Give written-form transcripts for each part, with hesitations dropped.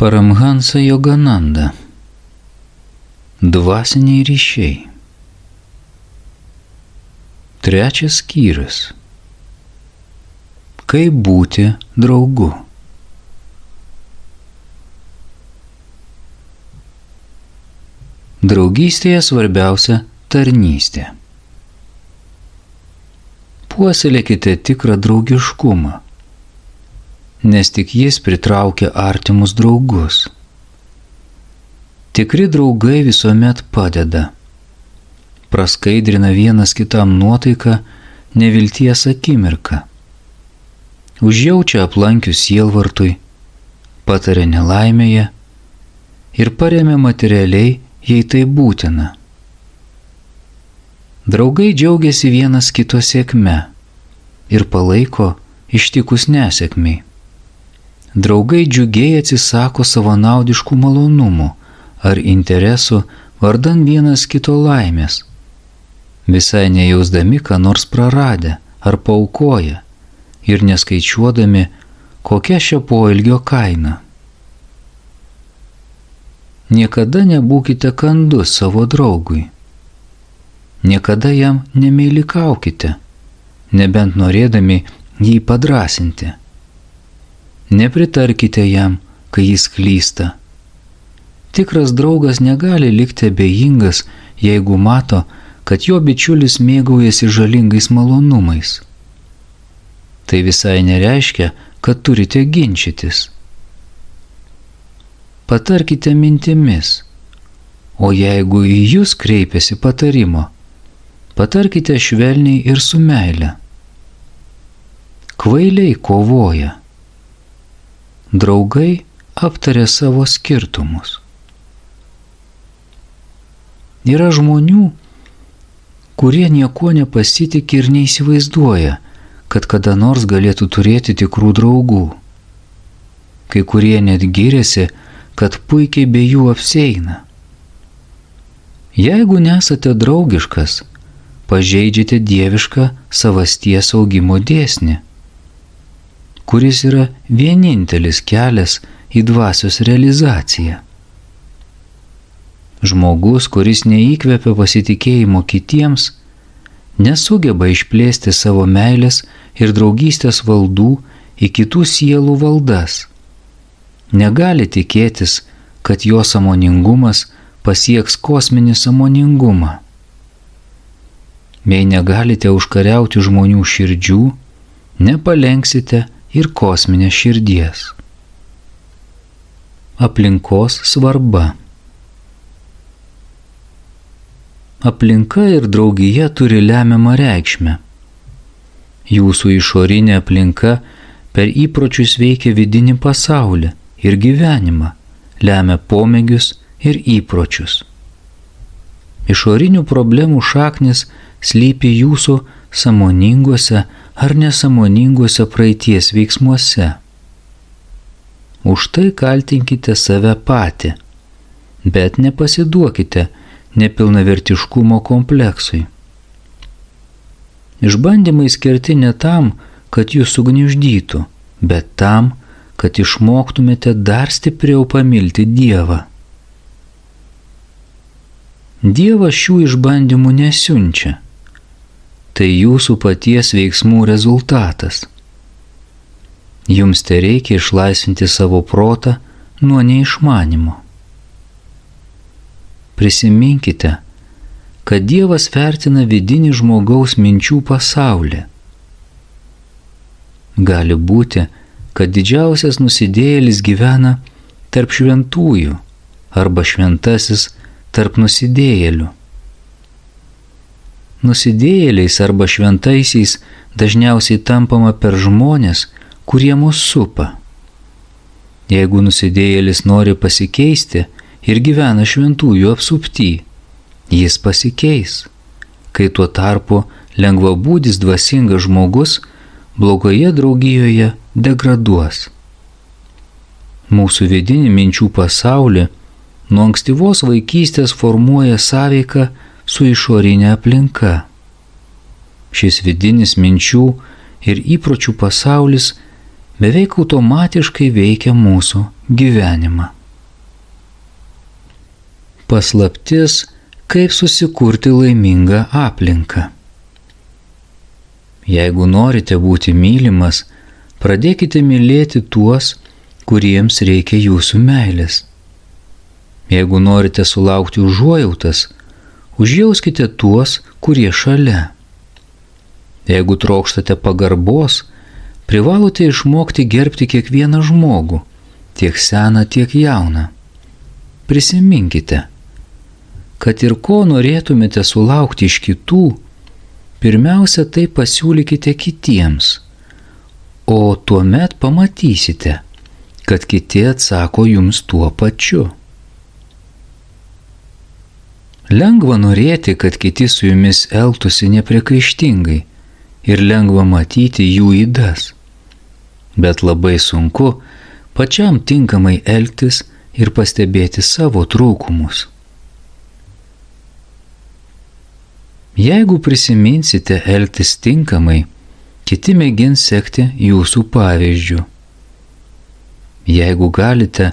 Paramhansa Yogananda. Dvasiniai ryšiai. Trečias skyrius. Kaip būti draugu. Draugystėje svarbiausia tarnystė. Puoselėkite tikrą draugiškumą, nes tik jis pritraukia artimus draugus. Tikri draugai visuomet padeda, praskaidrina vienas kitam nuotaiką nevilties akimirką, užjaučia aplankius sielvartui, pataria nelaimėje ir paremia materialiai, jei tai būtina. Draugai džiaugiasi vienas kito sėkme ir palaiko ištikus nesėkmei. Draugai džiugiai atsisako savanaudiškų malonumų ar interesų vardan vienas kito laimės, visai nejausdami, ką nors praradę ar paaukoję ir neskaičiuodami, kokia šio poelgio kaina. Niekada nebūkite kandus savo draugui. Niekada jam nemeilikaukite, nebent norėdami jį padrąsinti. Nepritarkite jam, kai jis klysta. Tikras draugas negali likti abejingas, jeigu mato, kad jo bičiulis mėgaujasi žalingais malonumais. Tai visai nereiškia, kad turite ginčytis. Patarkite mintimis, o jeigu į jūs kreipiasi patarimo, patarkite švelniai ir su meile. Kvailiai kovoja. Draugai aptarė savo skirtumus. Yra žmonių, kurie niekuo nepasitikė ir neįsivaizduoja, kad kada nors galėtų turėti tikrų draugų. Kai kurie net giriasi, kad puikiai be jų apsieina. Jeigu nesate draugiškas, pažeidžiate dievišką savasties augimo dėsnį, kuris yra vienintelis kelias į dvasios realizaciją. Žmogus, kuris neįkvepia pasitikėjimo kitiems, nesugeba išplėsti savo meilės ir draugystės valdų į kitų sielų valdas. Negali tikėtis, kad jo sąmoningumas pasieks kosminį sąmoningumą. Jei negalite užkariauti žmonių širdžių, nepalenksite ir kosminės širdies. Aplinkos svarba. Aplinka ir draugija turi lemiamą reikšmę. Jūsų išorinė aplinka per įpročius veikia vidinį pasaulį ir gyvenimą, lemia pomėgius ir įpročius. Išorinių problemų šaknis slypi jūsų sąmoninguose ar nesąmoninguose praeities veiksmuose. Už tai kaltinkite save patį, bet nepasiduokite nepilnavertiškumo kompleksui. Išbandymai skirti ne tam, kad jūs sugniuždytų, bet tam, kad išmoktumėte dar stipriau pamilti Dievą. Dievas šių išbandymų nesiunčia. Tai jūsų paties veiksmų rezultatas. Jums tereikia išlaisvinti savo protą nuo neišmanimo. Prisiminkite, kad Dievas vertina vidinį žmogaus minčių pasaulį. Gali būti, kad didžiausias nusidėjėlis gyvena tarp šventųjų arba šventasis tarp nusidėjėlių. Nusidėjėliais arba šventaisiais dažniausiai tampama per žmonės, kurie mus supa. Jeigu nusidėjėlis nori pasikeisti ir gyvena šventųjų apsupty, jis pasikeis, kai tuo tarpu lengvabūdis dvasingas žmogus blogoje draugijoje degraduos. Mūsų vidinį minčių pasaulį nuo ankstyvos vaikystės formuoja sąveika su išorinė aplinka. Šis vidinis minčių ir įpročių pasaulis beveik automatiškai veikia mūsų gyvenimą. Paslaptis, kaip susikurti laimingą aplinką. Jeigu norite būti mylimas, pradėkite mylėti tuos, kuriems reikia jūsų meilės. Jeigu norite sulaukti užuojautas, užjauskite tuos, kurie šalia. Jeigu trokštate pagarbos, privalote išmokti gerbti kiekvieną žmogų, tiek seną, tiek jauną. Prisiminkite, kad ir ko norėtumėte sulaukti iš kitų, pirmiausia tai pasiūlykite kitiems, o tuomet pamatysite, kad kiti atsako jums tuo pačiu. Lengva norėti, kad kiti su jumis elgtųsi nepriekaištingai ir lengva matyti jų ydas, bet labai sunku pačiam tinkamai elgtis ir pastebėti savo trūkumus. Jeigu prisiminsite elgtis tinkamai, kiti mėgins sekti jūsų pavyzdžiu. Jeigu galite,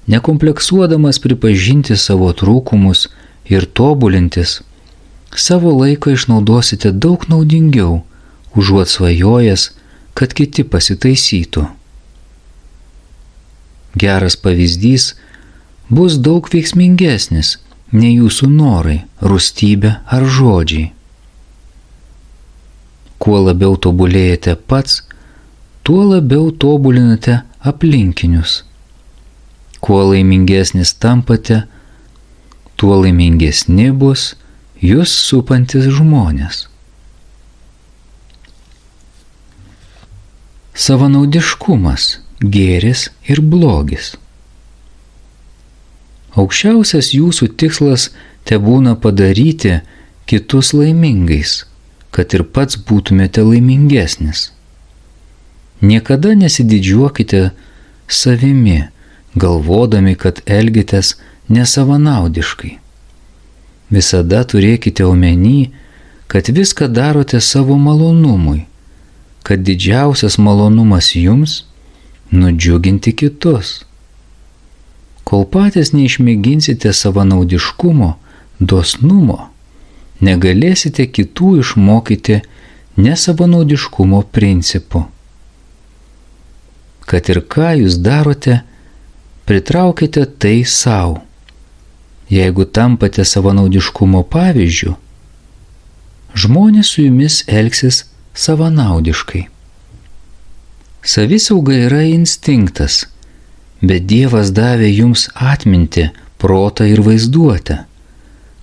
nekompleksuodamas pripažinti savo trūkumus ir tobulintis, savo laiką išnaudosite daug naudingiau, užuot svajojęs, kad kiti pasitaisytų. Geras pavyzdys bus daug veiksmingesnis nei jūsų norai, rūstybė ar žodžiai. Kuo labiau tobulėjate pats, tuo labiau tobulinate aplinkinius. Kuo laimingesnis tampate, tuo laimingesni bus jūs supantis žmonės. Savanaudiškumas, gėris ir blogis. Aukščiausias jūsų tikslas tebūna padaryti kitus laimingais, kad ir pats būtumėte laimingesnis. Niekada nesididžiuokite savimi, galvodami, kad elgitės nesavanaudiškai. Visada turėkite omeny, kad viską darote savo malonumui, kad didžiausias malonumas jums – nudžiuginti kitus. Kol patys neišmėginsite savanaudiškumo, dosnumo, negalėsite kitų išmokyti nesavanaudiškumo principų. Kad ir ką jūs darote, pritraukite tai sau. Jeigu tampate savanaudiškumo pavyzdžiu, žmonės su jumis elgsis savanaudiškai. Savisauga yra instinktas, bet Dievas davė jums atmintį, protą ir vaizduotę,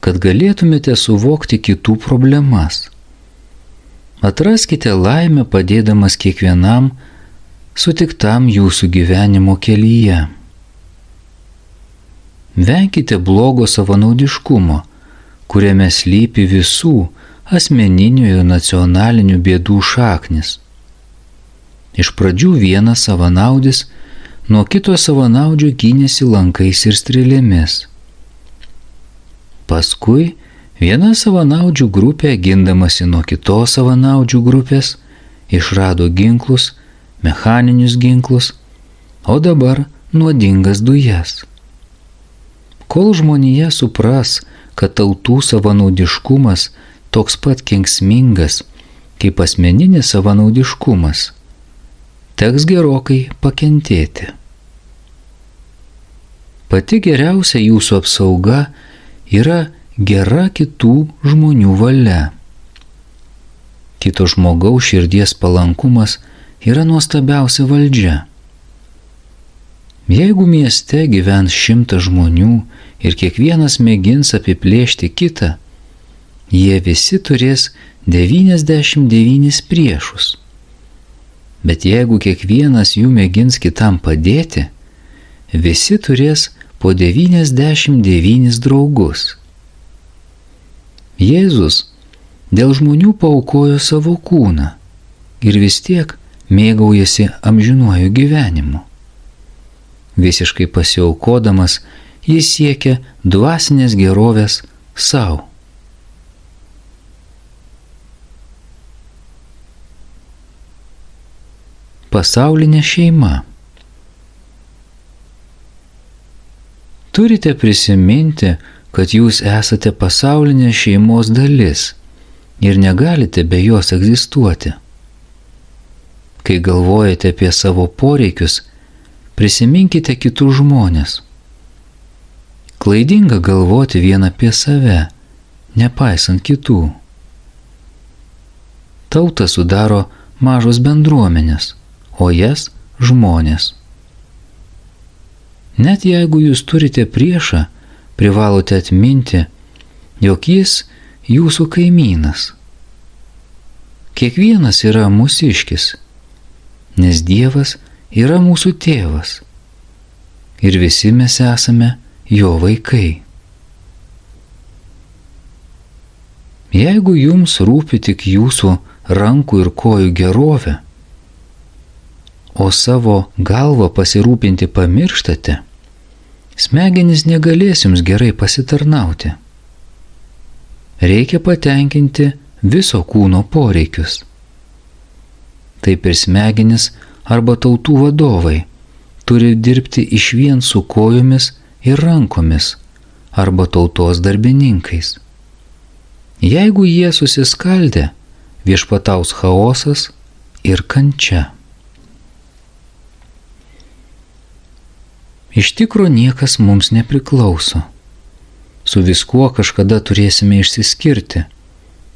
kad galėtumėte suvokti kitų problemas. Atraskite laimę padėdamas kiekvienam sutiktam jūsų gyvenimo kelyje. Venkite blogo savanaudiškumo, kuriame slypi visų asmeninių ir nacionalinių bėdų šaknis. Iš pradžių vienas savanaudis nuo kito savanaudžio gynėsi lankais ir strėlėmis. Paskui viena savanaudžių grupė, gindamasi nuo kitos savanaudžių grupės, išrado ginklus, mechaninius ginklus, o dabar nuodingas dujas. Kol žmonija supras, kad tautų savanaudiškumas toks pat kenksmingas kaip asmeninis savanaudiškumas, teks gerokai pakentėti. Pati geriausia jūsų apsauga yra gera kitų žmonių valia. Kito žmogaus širdies palankumas yra nuostabiausia valdžia. Jeigu mieste gyvens 100 žmonių ir kiekvienas mėgins apiplėšti kitą, jie visi turės 99 priešus. Bet jeigu kiekvienas jų mėgins kitam padėti, visi turės po 99 draugus. Jėzus dėl žmonių paaukojo savo kūną ir vis tiek mėgaujasi amžinuoju gyvenimu. Visiškai pasiaukodamas, jis siekia dvasinės gerovės sau. pasaulinė šeima. Turite prisiminti, kad jūs esate pasaulinės šeimos dalis ir negalite be jos egzistuoti. Kai galvojate apie savo poreikius, prisiminkite kitus žmonės. Klaidinga galvoti vien apie save, nepaisant kitų. Tautą sudaro mažos bendruomenės, o jas žmonės. Net jeigu jūs turite priešą, privalote atminti, jog jis jūsų kaimynas. Kiekvienas yra mūsiškis, nes Dievas yra mūsų tėvas ir visi mes esame jo vaikai. Jeigu jums rūpi tik jūsų rankų ir kojų gerovė, o savo galvą pasirūpinti pamirštate, smegenys negalės jums gerai pasitarnauti. Reikia patenkinti viso kūno poreikius. Taip ir smegenys arba tautų vadovai turi dirbti išvien su kojomis ir rankomis arba tautos darbininkais. Jeigu jie susiskaldė, viešpataus chaosas ir kančia. Iš tikro niekas mums nepriklauso. Su viskuo kažkada turėsime išsiskirti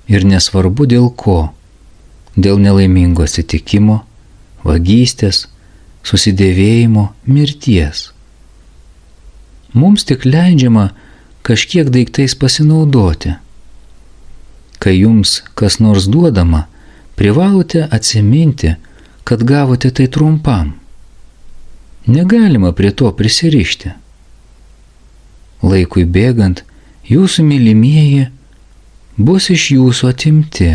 ir nesvarbu dėl ko. Dėl nelaimingo atsitikimo, vagystės, susidėvėjimo, mirties. Mums tik leidžiama kažkiek daiktais pasinaudoti. Kai jums kas nors duodama, privalote atsiminti, kad gavote tai trumpam. Negalima prie to prisirišti. Laikui bėgant, jūsų mylimieji bus iš jūsų atimti.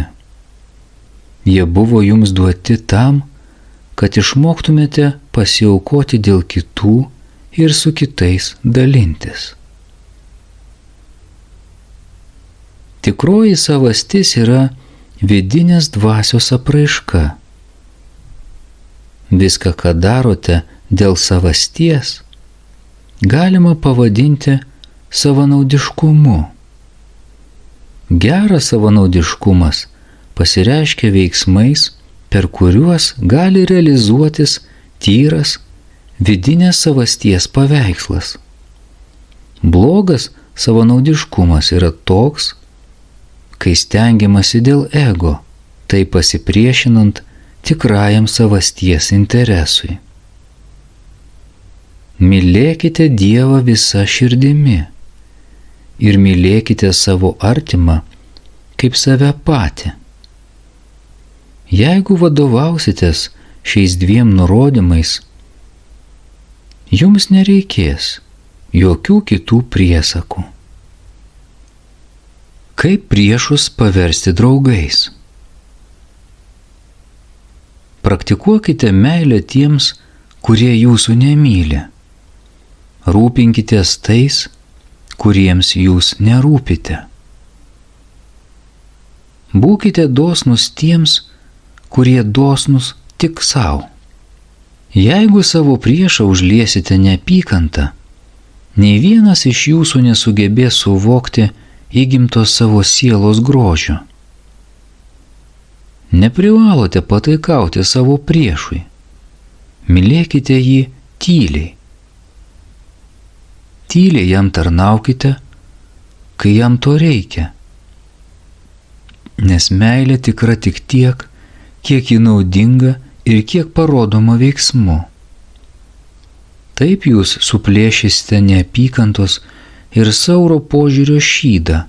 Jie buvo jums duoti tam, kad išmoktumėte pasiaukoti dėl kitų ir su kitais dalintis. Tikroji savastis yra vidinės dvasios apraiška. Viską, ką darote dėl savasties, galima pavadinti savanaudiškumu. Geras savanaudiškumas pasireiškia veiksmais, per kuriuos gali realizuotis tyras vidinės savasties paveikslas. Blogas savanaudiškumas yra toks, kai stengiamasi dėl ego, tai pasipriešinant tikrajam savasties interesui. Mylėkite Dievą visa širdimi ir mylėkite savo artimą kaip save patį. Jeigu vadovausitės šiais dviem nurodymais, jums nereikės jokių kitų priesakų. Kaip priešus paversti draugais? Praktikuokite meilę tiems, kurie jūsų nemyli. Rūpinkitės tais, kuriems jūs nerūpite. Būkite dosnus tiems, kurie dosnus tik savo. Jeigu savo priešą užliesite neapykantą, nei vienas iš jūsų nesugebės suvokti įgimtos savo sielos grožio. Neprivalote pataikauti savo priešui. Mylėkite jį tyliai. Tyliai jam tarnaukite, kai jam to reikia. Nes meilė tikra tik tiek, kiek ji naudinga ir kiek parodoma veiksmu. Taip jūs suplėšysite neapykantos ir siauro požiūrio šydą,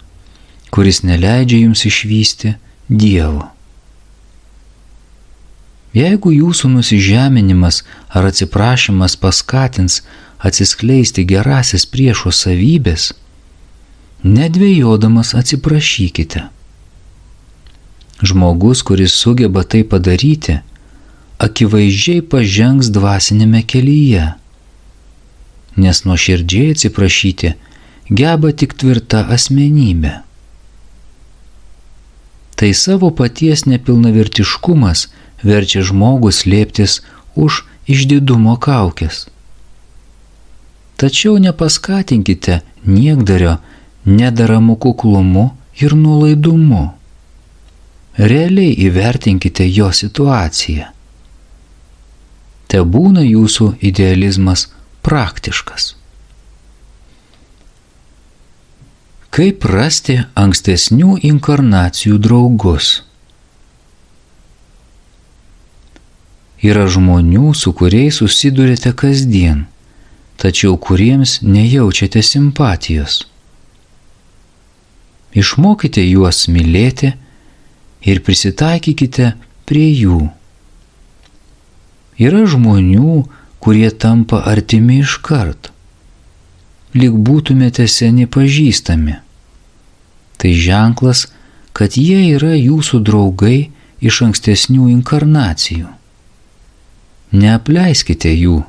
kuris neleidžia jums išvysti Dievo. Jeigu jūsų nusižeminimas ar atsiprašymas paskatins atsiskleisti gerasis priešo savybės, nedvejodamas atsiprašykite. Žmogus, kuris sugeba tai padaryti, akivaizdžiai pažengs dvasinėme kelyje, nes nuoširdžiai atsiprašyti geba tik tvirta asmenybė. Tai savo paties nepilnavertiškumas verčia žmogų slėptis už išdidumo kaukės. Tačiau nepaskatinkite niekdario nederamu kuklumu ir nuolaidumu. Realiai įvertinkite jo situaciją. Te būna jūsų idealizmas praktiškas. Kaip rasti ankstesnių inkarnacijų draugus? Yra žmonių, su kuriais susidurite kasdien, tačiau kuriems nejaučiate simpatijos. Išmokite juos mylėti ir prisitaikykite prie jų. Yra žmonių, kurie tampa artimi iškart, lyg būtumėte seni pažįstami. Tai ženklas, kad jie yra jūsų draugai iš ankstesnių inkarnacijų. Neapleiskite jų,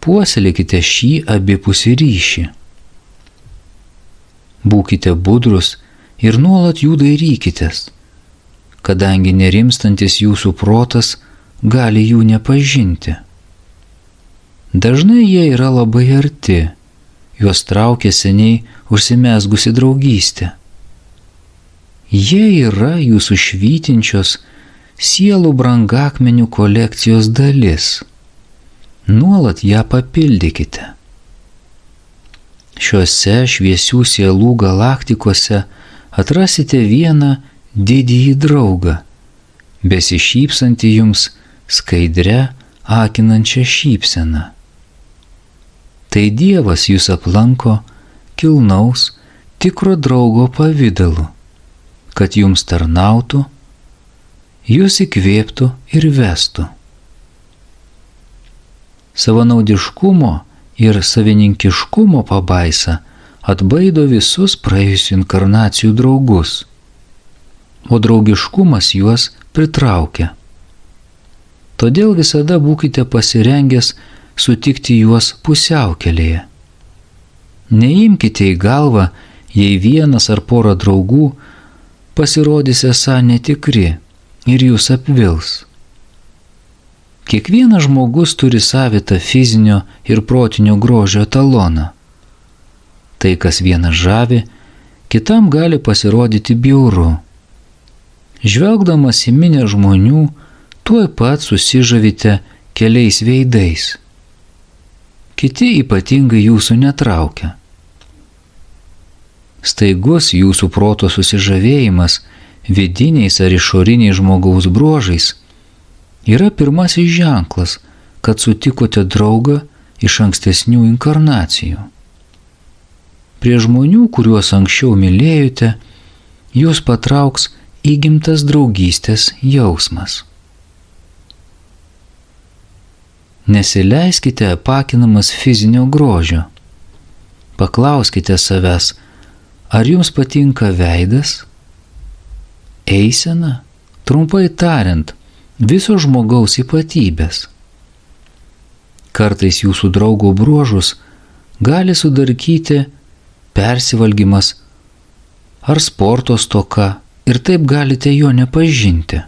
puoselėkite šį abipusį ryšį. Būkite budrus ir nuolat jų dairykitės, kadangi nerimstantis jūsų protas gali jų nepažinti. Dažnai jie yra labai arti, juos traukia seniai užsimezgusi draugystė. Jie yra jūsų švytinčios sielų brangakmenių kolekcijos dalis. Nuolat ją papildykite. Šiuose šviesių sielų galaktikose atrasite vieną didįjį draugą, besišypsantį jums skaidria, akinančia šypsena. Tai Dievas jūs aplanko kilnaus, tikro draugo pavidalu, kad jums tarnautų, jūs įkvėptų ir vestų. Savanaudiškumo ir savininkiškumo pabaisa atbaido visus praėjusių inkarnacijų draugus, o draugiškumas juos pritraukia. Todėl visada būkite pasirengęs sutikti juos pusiaukelėje. Neimkite į galvą, jei vienas ar pora draugų pasirodys esą netikri ir jūs apvils. Kiekvienas žmogus turi savitą fizinio ir protinio grožio etaloną. Tai, kas vieną žavi, kitam gali pasirodyti bjauru. Žvelgdamas į minią žmonių, tuoj pat susižavite keliais veidais. Kiti ypatingai jūsų netraukia. Staigus jūsų proto susižavėjimas vidiniais ar išoriniais žmogaus bruožais yra pirmasis ženklas, kad sutikote draugą iš ankstesnių inkarnacijų. Prie žmonių, kuriuos anksčiau mylėjote, jūs patrauks įgimtas draugystės jausmas. Nesileiskite apakinamas fizinio grožio. Paklauskite savęs, ar jums patinka veidas, eisena, trumpai tariant, viso žmogaus ypatybės. Kartais jūsų draugo bruožus gali sudarkyti persivalgymas ar sporto stoka ir taip galite jo nepažinti.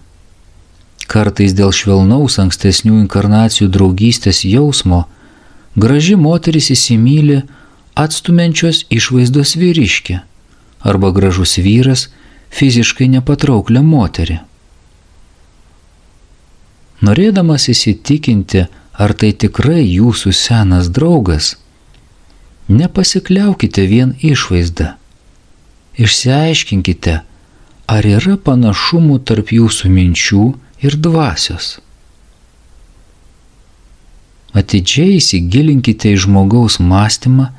Kartais dėl švelnaus ankstesnių inkarnacijų draugystės jausmo graži moteris įsimyli atstumiančios išvaizdos vyriškį arba gražus vyras fiziškai nepatrauklę moterį. Norėdamas įsitikinti, ar tai tikrai jūsų senas draugas, nepasikliaukite vien išvaizdą. Išsiaiškinkite, ar yra panašumų tarp jūsų minčių ir dvasios. Atidžiai įsigilinkite į žmogaus mąstymą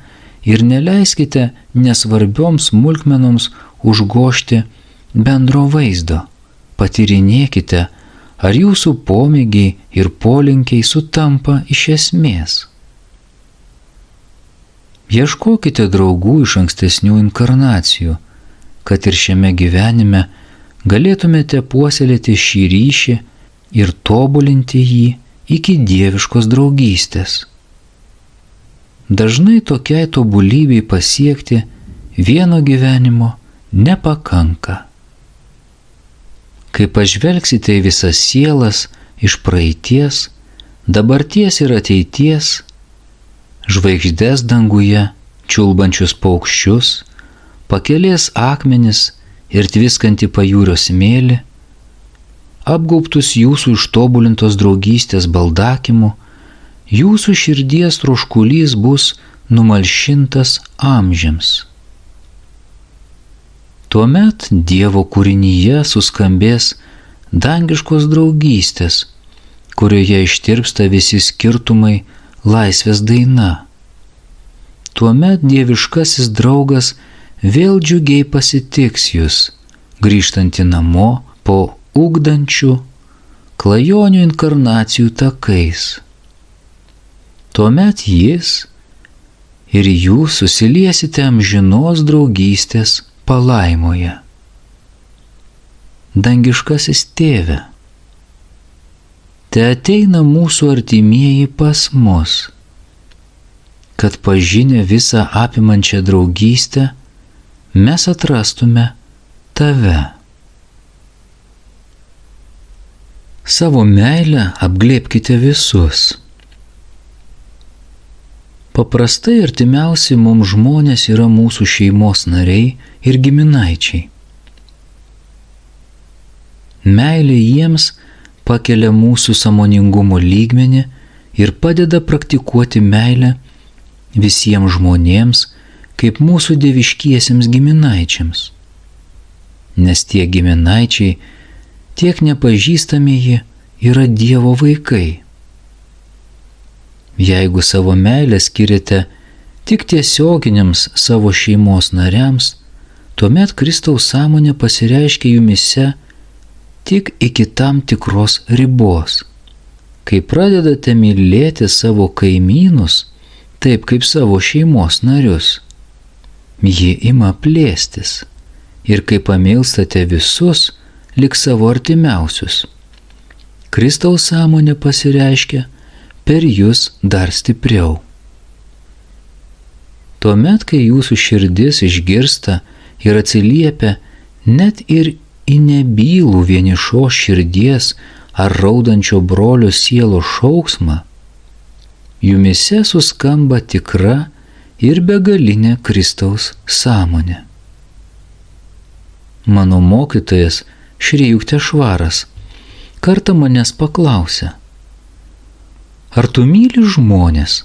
ir neleiskite nesvarbioms smulkmenoms užgožti bendro vaizdo. Patyrinėkite, ar jūsų pomėgiai ir polinkiai sutampa iš esmės. Ieškokite draugų iš ankstesnių inkarnacijų, kad ir šiame gyvenime galėtumėte puoselėti šį ryšį ir tobulinti jį iki dieviškos draugystės. Dažnai tokiai tobulybei pasiekti vieno gyvenimo nepakanka. Kai pažvelgsite į visas sielas iš praeities, dabarties ir ateities, žvaigždės danguje, čiulbančius paukščius, pakelės akmenis ir tviskantį pajūrio smėlį, apgaubtus jūsų ištobulintos draugystės baldakimu, jūsų širdies troškulys bus numalšintas amžiams. Tuomet Dievo kūrinyje suskambės dangiškos draugystės, kurioje ištirpsta visi skirtumai laisvės daina. Tuomet dieviškasis draugas vėl džiugiai pasitiks jūs, grįžtantį namo po ugdančių klajonių inkarnacijų takais. Tuomet jis ir jūs susiliesite amžinos draugystės palaimoje. Dangiškasis Tėve, te ateina mūsų artimieji pas mus, kad pažinę visą apimančią draugystę, mes atrastume tave. Savo meilę apglėbkite visus. Paprastai artimiausi mums žmonės yra mūsų šeimos nariai ir giminaičiai. Meilė jiems pakelia mūsų sąmoningumo lygmenį ir padeda praktikuoti meilę visiems žmonėms, kaip mūsų dieviškiesiems giminaičiams. Nes tiek giminaičiai, tiek nepažįstamieji yra Dievo vaikai. Jeigu savo meilę skiriate tik tiesioginiams savo šeimos nariams, tuomet Kristaus sąmonė pasireiškia jumise tik iki tam tikros ribos. Kai pradedate mylėti savo kaimynus, taip kaip savo šeimos narius, ji ima plėstis ir kai pamilstate visus, lik savo artimiausius, Kristaus sąmonė pasireiškia per jūs dar stipriau. Tuomet, kai jūsų širdis išgirsta ir atsiliepia net ir į nebylų vienišos širdies ar raudančio brolio sielos šauksmą, jumise suskamba tikra ir begalinė Kristaus sąmonė. Mano mokytojas Šri Juktešvaras kartą manęs paklausė: ar tu myli žmonės?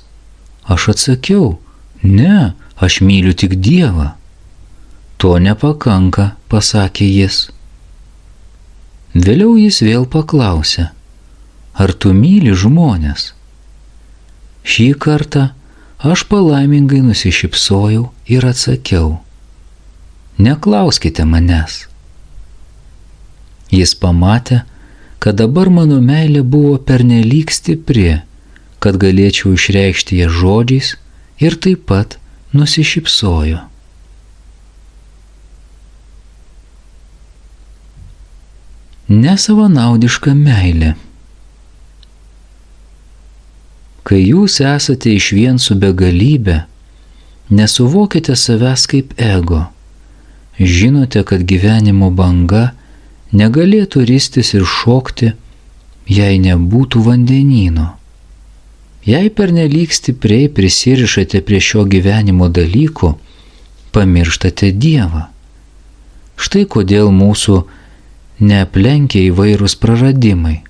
Aš atsakiau: ne, aš myliu tik Dievą. To nepakanka, pasakė jis. Vėliau jis vėl paklausė: ar tu myli žmonės? Šį kartą aš palaimingai nusišypsojau ir atsakiau: neklauskite manęs. Jis pamatė, kad dabar mano meilė buvo pernelyg stipri, kad galėčiau išreikšti ją žodžiais, ir taip pat nusišypsojo. Nesavanaudiška meilė. Kai jūs esate išvien su begalybė, nesuvokite savęs kaip ego. Žinote, kad gyvenimo banga negalėtų ristis ir šokti, jei nebūtų vandenyno. Jei pernelyg stipriai prisirišate prie šio gyvenimo dalykų, pamirštate Dievą. Štai kodėl mūsų neaplenkia įvairūs praradimai.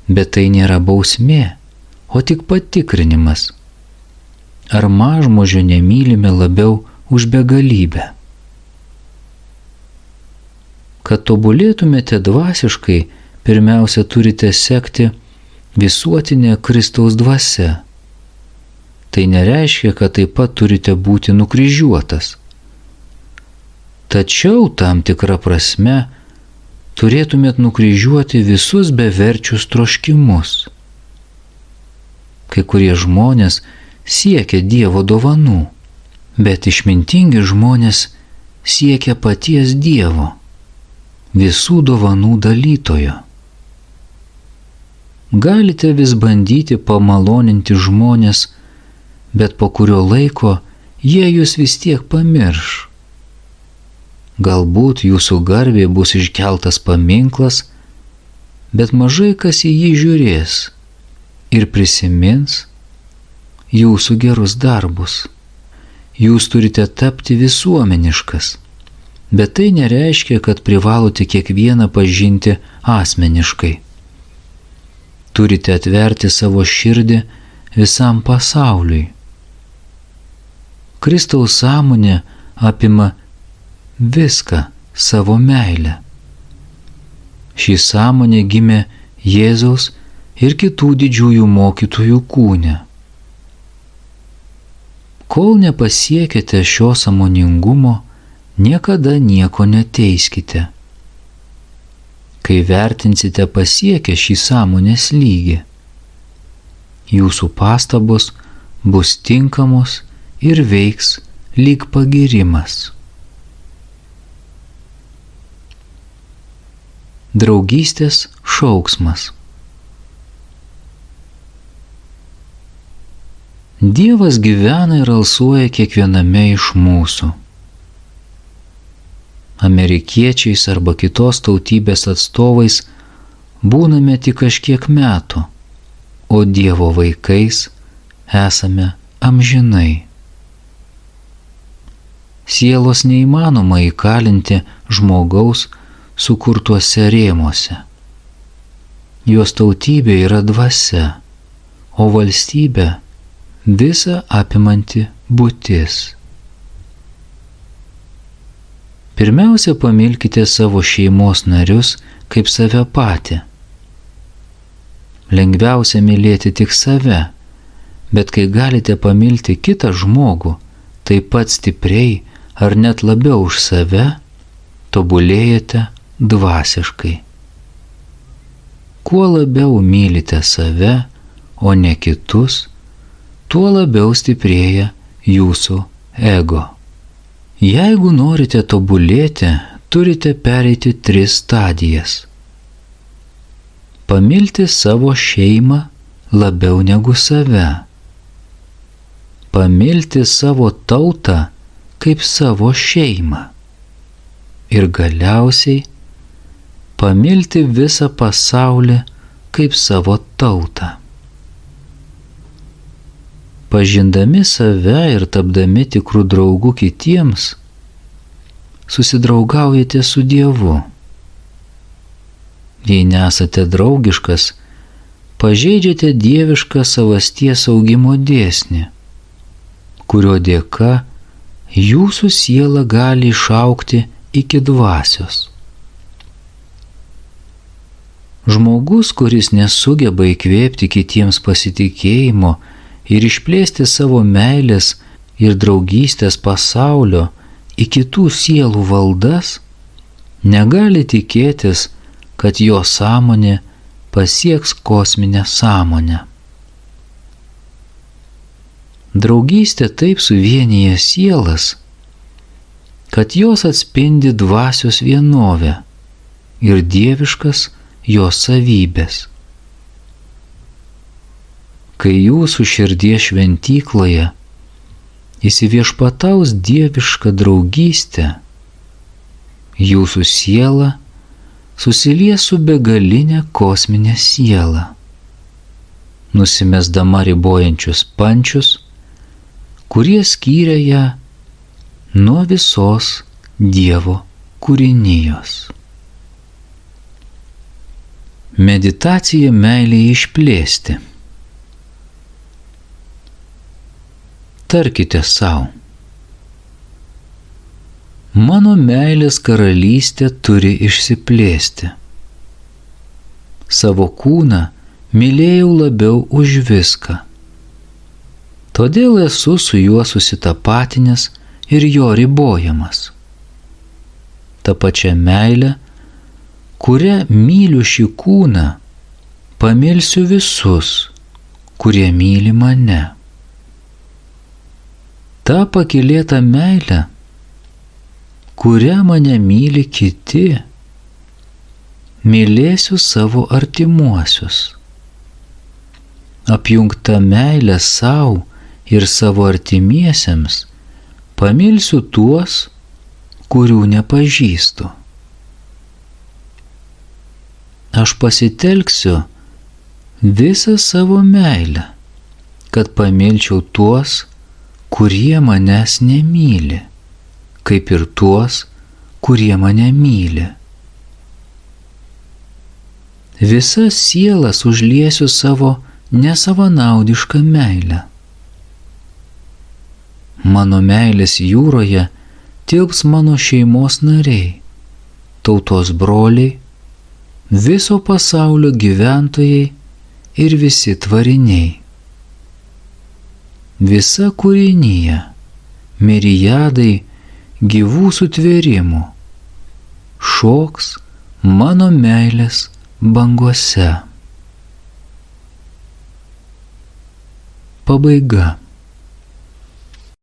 Bet tai nėra bausmė, o tik patikrinimas. Ar mažmožio nemylime labiau už begalybę? Kad tobulėtumėte dvasiškai, pirmiausia turite sekti visuotinė Kristaus dvasia. Tai nereiškia, kad taip pat turite būti nukryžiuotas. Tačiau tam tikra prasme turėtumėt nukryžiuoti visus beverčius troškimus. Kai kurie žmonės siekia Dievo dovanų, bet išmintingi žmonės siekia paties Dievo, visų dovanų dalytojo. Galite vis bandyti pamaloninti žmonės, bet po kurio laiko jie jūs vis tiek pamirš. Galbūt jūsų garbė bus iškeltas paminklas, bet mažai kas į jį žiūrės ir prisimins jūsų gerus darbus. Jūs turite tapti visuomeniškas, bet tai nereiškia, kad privalote kiekvieną pažinti asmeniškai. Turite atverti savo širdį visam pasauliui. Kristaus sąmonė apima viską savo meilę. Ši sąmonė gimė Jėzaus ir kitų didžiųjų mokytojų kūne. Kol nepasiekite šio sąmoningumo, niekada nieko neteiskite. Kai vertinsite pasiekę šį sąmonės lygį, jūsų pastabos bus tinkamos ir veiks lyg pagyrimas. Draugystės šauksmas. Dievas gyvena ir alsuoja kiekviename iš mūsų. Amerikiečiais arba kitos tautybės atstovais būname tik kažkiek metų, o Dievo vaikais esame amžinai. Sielos neįmanoma įkalinti žmogaus sukurtuose rėmuose. Jos tautybė yra dvasia, o valstybė visa apimanti būtis. Pirmiausia, pamilkite savo šeimos narius kaip save patį. Lengviausia mylėti tik save, bet kai galite pamilti kitą žmogų taip pat stipriai ar net labiau už save, tobulėjate dvasiškai. Kuo labiau mylite save, o ne kitus, tuo labiau stiprėja jūsų ego. Jeigu norite tobulėti, turite pereiti 3 stadijas. Pamilti savo šeimą labiau negu save. Pamilti savo tautą kaip savo šeimą. Ir galiausiai pamilti visą pasaulį kaip savo tautą. Pažindami save ir tapdami tikrų draugų kitiems, susidraugaujate su Dievu. Jei nesate draugiškas, pažeidžiate dievišką savasties augimo dėsnį, kurio dėka jūsų siela gali išaugti iki dvasios. Žmogus, kuris nesugeba įkvėpti kitiems pasitikėjimo ir išplėsti savo meilės ir draugystės pasaulio į kitų sielų valdas, negali tikėtis, kad jo sąmonė pasieks kosminę sąmonę. Draugystė taip suvienyje sielas, kad jos atspindi dvasios vienovę ir dieviškas jos savybės. Kai jūsų širdies šventykloje įsiviešpataus dieviška draugystė, jūsų siela susilies su begalinė kosminė siela, nusimesdama ribojančius pančius, kurie skyrė ją nuo visos Dievo kūrinijos. Meditacija meilėje išplėsti. Tarkite sau: mano meilės karalystė turi išsiplėsti. Savo kūną mylėjau labiau už viską. Todėl esu su juo susitapatinęs ir jo ribojamas. Ta pačia meilė, kuria myliu šį kūną, pamilsiu visus, kurie myli mane. Ta pakylėta meilė, kuria mane myli kiti, mylėsiu savo artimuosius. Apjungta meilė sau ir savo artimiesiems, pamilsiu tuos, kurių nepažįstu. Aš pasitelksiu visą savo meilę, kad pamilčiau tuos, kurie manęs nemyli, kaip ir tuos, kurie mane myli. Visas sielas užliesiu savo nesavanaudišką meilę. Mano meilės jūroje tilps mano šeimos nariai, tautos broliai, viso pasaulio gyventojai ir visi tvariniai. Visa kūrinija, miriadai gyvų sutvėrimų, šoks mano meilės bangose. Pabaiga.